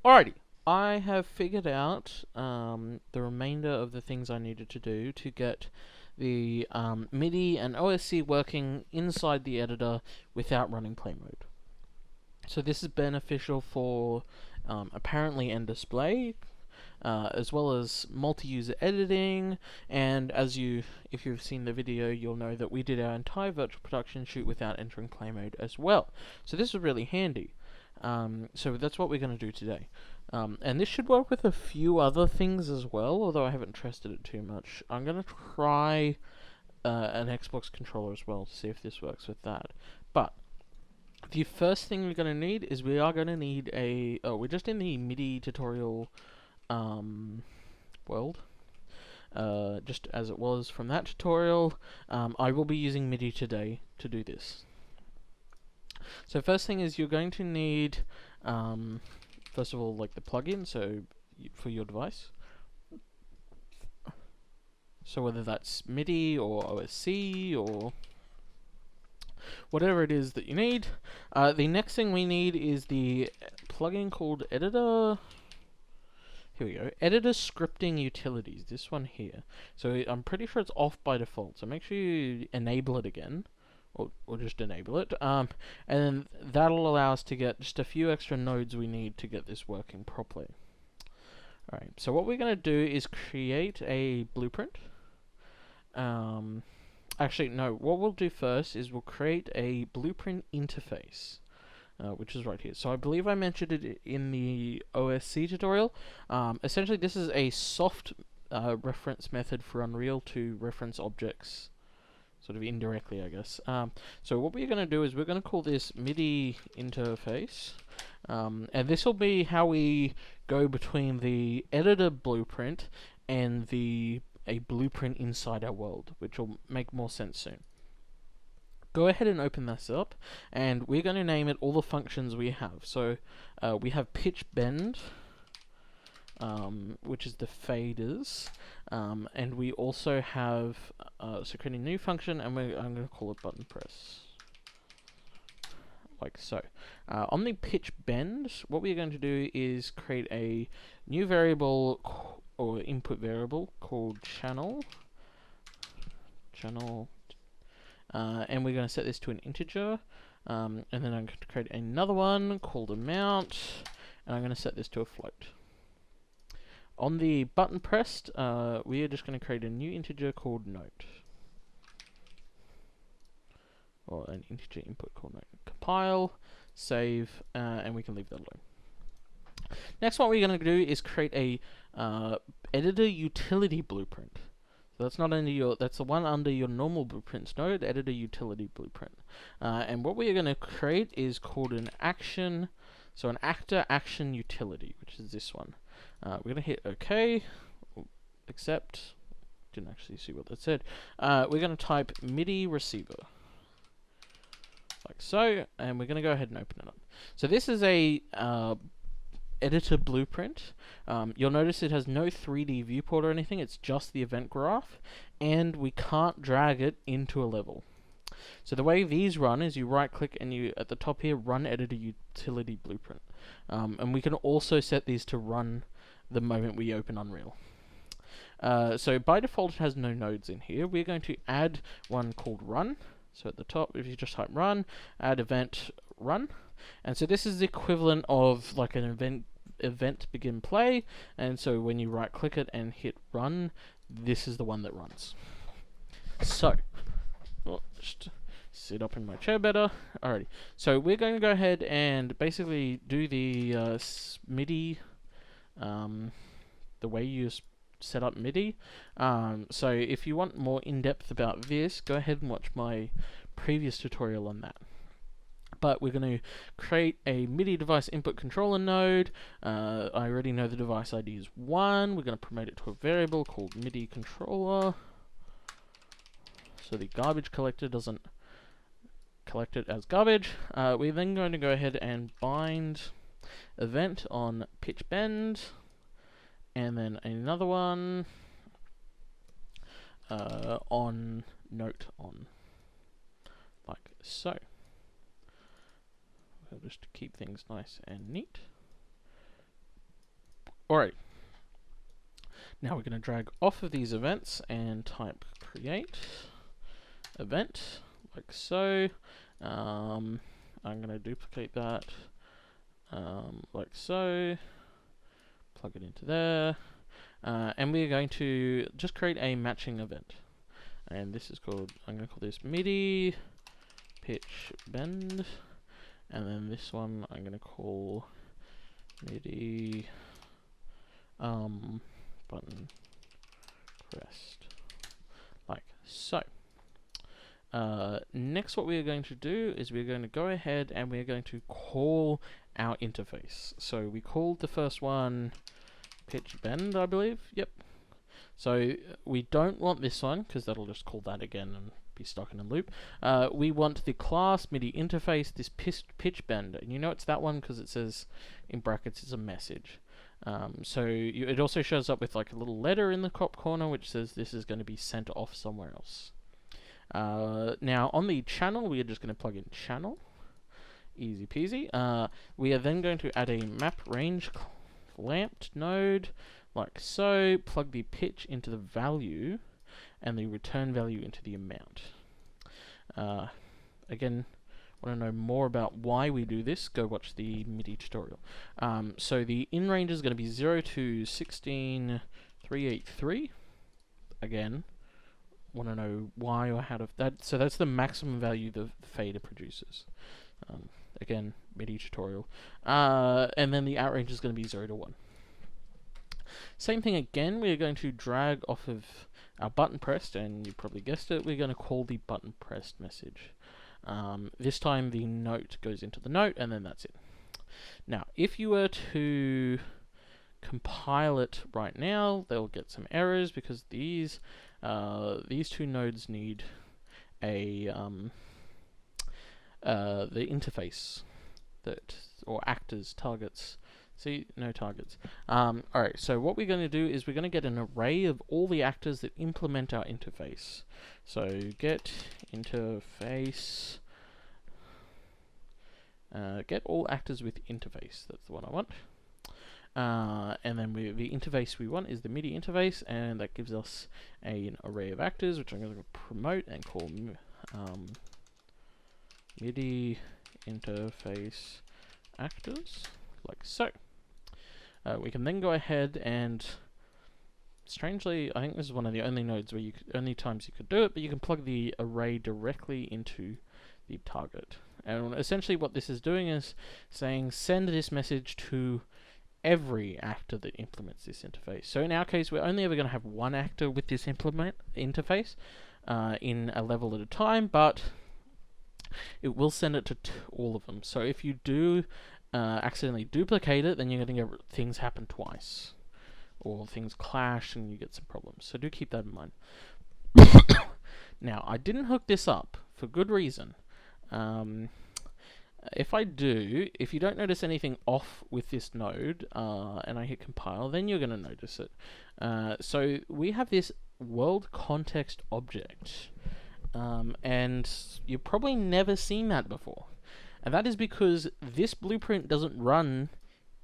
Alrighty, I have figured out the remainder of the things I needed to do to get the Midi and OSC working inside the editor without running play mode. So this is beneficial for apparently ndisplay, as well as multi-user editing, and if you've seen the video, you'll know that we did our entire virtual production shoot without entering play mode as well. So this is really handy. So that's what we're going to do today. And this should work with a few other things as well, although I haven't tested it too much. I'm going to try an Xbox controller as well to see if this works with that. But the first thing we're going to need is we are going to need we're just in the MIDI tutorial world. Just as it was from that tutorial, I will be using MIDI today to do this. So first thing is you're going to need, first of all, like the plugin, so for your device. So whether that's MIDI or OSC or whatever it is that you need. The next thing we need is the plugin called Editor. Here we go. Editor Scripting Utilities. This one here. So I'm pretty sure it's off by default. So make sure you enable it again. Or just enable it, and then that'll allow us to get just a few extra nodes we need to get this working properly. Alright, so what we're going to do is create a blueprint. Actually, no, what we'll do first is we'll create a blueprint interface, which is right here. So I believe I mentioned it in the OSC tutorial. Essentially, this is a soft reference method for Unreal to reference objects, sort of indirectly, I guess. So what we're going to do is we're going to call this MIDI interface, and this will be how we go between the editor blueprint and a blueprint inside our world, which will make more sense soon. Go ahead and open this up, and we're going to name it all the functions we have. So we have pitch bend, which is the faders, and we also have so create a new function, and I'm going to call it button press, like so. On the pitch bend, what we're going to do is create a new variable or input variable called channel, and we're going to set this to an integer, and then I'm going to create another one called amount, and I'm going to set this to a float. On the button pressed, we are just going to create a new integer called note, or an integer input called note. Compile, save, and we can leave that alone. Next, what we're going to do is create a editor utility blueprint. So that's not under that's the one under your normal blueprints node, editor utility blueprint. And what we are going to create is called an action, so an actor action utility, which is this one. We're going to hit OK, accept, didn't actually see what that said. We're going to type MIDI receiver, like so, and we're going to go ahead and open it up. So this is a editor blueprint. You'll notice it has no 3D viewport or anything, it's just the event graph, and we can't drag it into a level. So the way these run is you right click and you, at the top here, run editor utility blueprint. And we can also set these to run the moment we open Unreal. So by default it has no nodes in here. We're going to add one called run. So at the top, if you just type run, add event run. And so this is the equivalent of like an event begin play, and so when you right click it and hit run, this is the one that runs. So just sit up in my chair better. Alrighty, so we're going to go ahead and basically do the MIDI, the way you set up MIDI. So if you want more in-depth about this, go ahead and watch my previous tutorial on that. But we're going to create a MIDI device input controller node. I already know the device ID is 1. We're going to promote it to a variable called MIDI controller, so the garbage collector doesn't collect it as garbage. We're then going to go ahead and bind event on pitch bend, and then another one on note on, like so. Just to keep things nice and neat. Alright. Now we're going to drag off of these events and type create event, like so. I'm going to duplicate that, like so. Plug it into there. And we're going to just create a matching event. And this is called, I'm going to call this Midi pitch bend. And then this one I'm going to call Midi button pressed, like so. Next, what we are going to do is we're going to go ahead and we're going to call our interface. So we called the first one pitch bend, I believe. Yep. So we don't want this one because that'll just call that again and be stuck in a loop. We want the class MIDI interface, this pitch bend, and you know it's that one because it says in brackets it's a message. So it also shows up with like a little letter in the top corner which says this is going to be sent off somewhere else. Now on the channel we are just going to plug in channel, easy peasy. We are then going to add a map range clamped node like so, plug the pitch into the value and the return value into the amount. Again, want to know more about why we do this, go watch the MIDI tutorial. So the in range is going to be 0 to 16383. Again, want to know why or how to that. So that's the maximum value the fader produces. Again, MIDI tutorial. And then the out range is going to be 0 to 1. Same thing again, we are going to drag off of our button pressed, and you probably guessed it, we're going to call the button pressed message. This time the note goes into the note, and then that's it. Now, if you were to compile it right now, they'll get some errors because these two nodes need a the interface that, or actors, targets. See, no targets. Alright, so what we're going to do is we're going to get an array of all the actors that implement our interface. So get interface, get all actors with interface, that's the one I want. And then the interface we want is the MIDI interface, and that gives us an array of actors, which I'm going to promote and call MIDI interface actors, like so. We can then go ahead and, strangely, I think this is one of the only nodes where only times you could do it, but you can plug the array directly into the target. And essentially what this is doing is saying send this message to every actor that implements this interface. So in our case, we're only ever going to have one actor with this interface in a level at a time, but it will send it to all of them. So if you do accidentally duplicate it, then you're going to get things happen twice, or things clash and you get some problems. So do keep that in mind. Now, I didn't hook this up for good reason. If you don't notice anything off with this node, and I hit compile, then you're going to notice it. So we have this world context object, and you've probably never seen that before. And that is because this blueprint doesn't run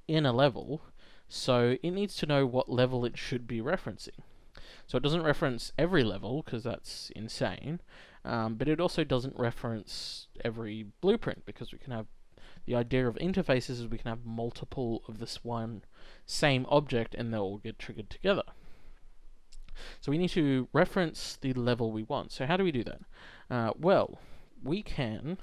in a level, so it needs to know what level it should be referencing. So it doesn't reference every level, because that's insane, but it also doesn't reference every blueprint, because we can have, the idea of interfaces is we can have multiple of this one same object, and they'll all get triggered together. So we need to reference the level we want. So how do we do that? Well, we can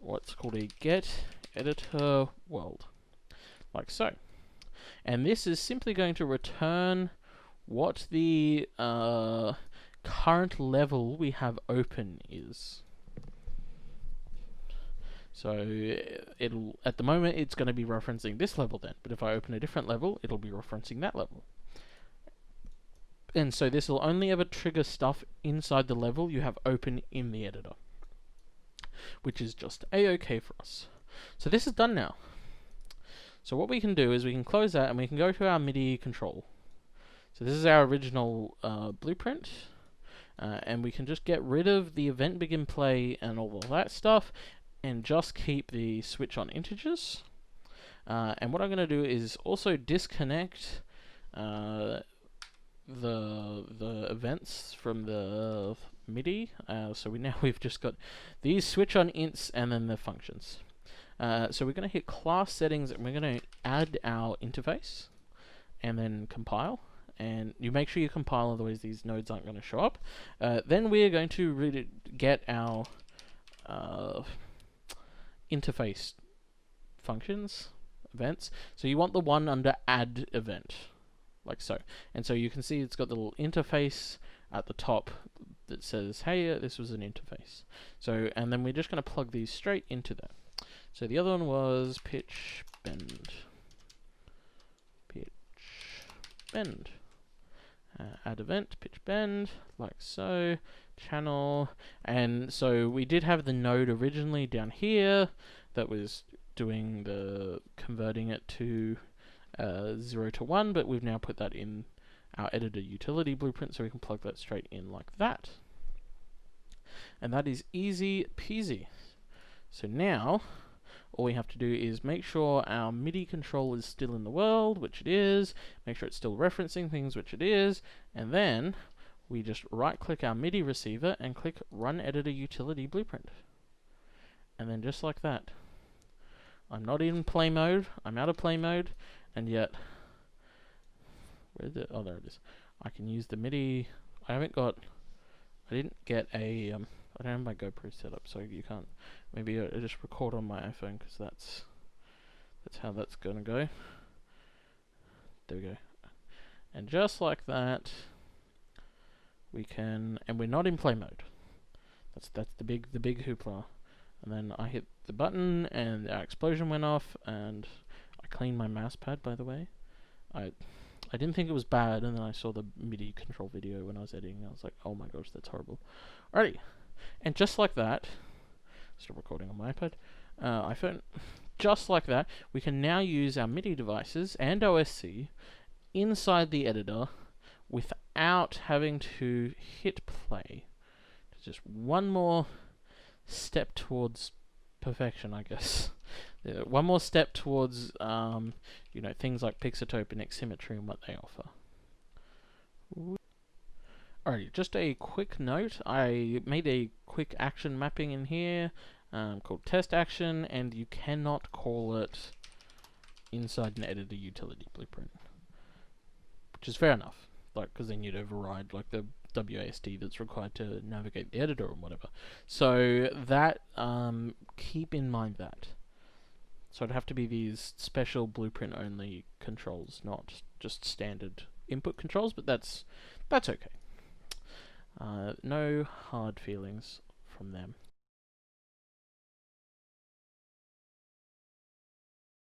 what's called a get editor world, like so. And this is simply going to return what the current level we have open is. So it'll, at the moment it's going to be referencing this level then, but if I open a different level, it'll be referencing that level. And so this will only ever trigger stuff inside the level you have open in the editor, which is just a-okay for us. So this is done now. So what we can do is we can close that and we can go to our MIDI control. So this is our original blueprint, and we can just get rid of the event begin play and all of that stuff, and just keep the switch on integers. And what I'm going to do is also disconnect the events from the MIDI. So we've just got these switch on ints and then the functions. So we're going to hit class settings and we're going to add our interface and then compile. And you make sure you compile, otherwise these nodes aren't going to show up. Then we're going to really get our interface functions, events. So you want the one under add event, like so. And so you can see it's got the little interface at the top that says, hey, this was an interface. So, and then we're just going to plug these straight into that. So the other one was pitch bend. Pitch bend. Add event, pitch bend, like so, channel, and so we did have the node originally down here that was doing the converting it to 0 to 1, but we've now put that in our editor utility blueprint, so we can plug that straight in like that. And that is easy peasy. So now all we have to do is make sure our MIDI control is still in the world, which it is, make sure it's still referencing things, which it is, and then we just right-click our MIDI receiver and click Run Editor Utility Blueprint. And then just like that. I'm not in play mode, I'm out of play mode, and yet, where is it? Oh, there it is. I can use the MIDI. I didn't get a, I don't have my GoPro set up, so you can't. Maybe I just record on my iPhone, because that's how that's gonna go. There we go. And just like that, we can, and we're not in play mode. That's the big hoopla. And then I hit the button, and our explosion went off, and I cleaned my mouse pad, by the way. I didn't think it was bad, and then I saw the MIDI control video when I was editing, and I was like, oh my gosh, that's horrible. Alrighty, and just like that, still recording on my iPad, iPhone, just like that, we can now use our MIDI devices and OSC inside the editor without having to hit play. It's just one more step towards perfection, I guess. One more step towards, things like Pixotope and Xsymmetry and what they offer. Alright, just a quick note. I made a quick action mapping in here called test action, and you cannot call it inside an editor utility blueprint, which is fair enough, because then you'd override the WASD that's required to navigate the editor or whatever. So that, keep in mind that. So it'd have to be these special blueprint only controls, not just standard input controls, but that's okay. No hard feelings from them.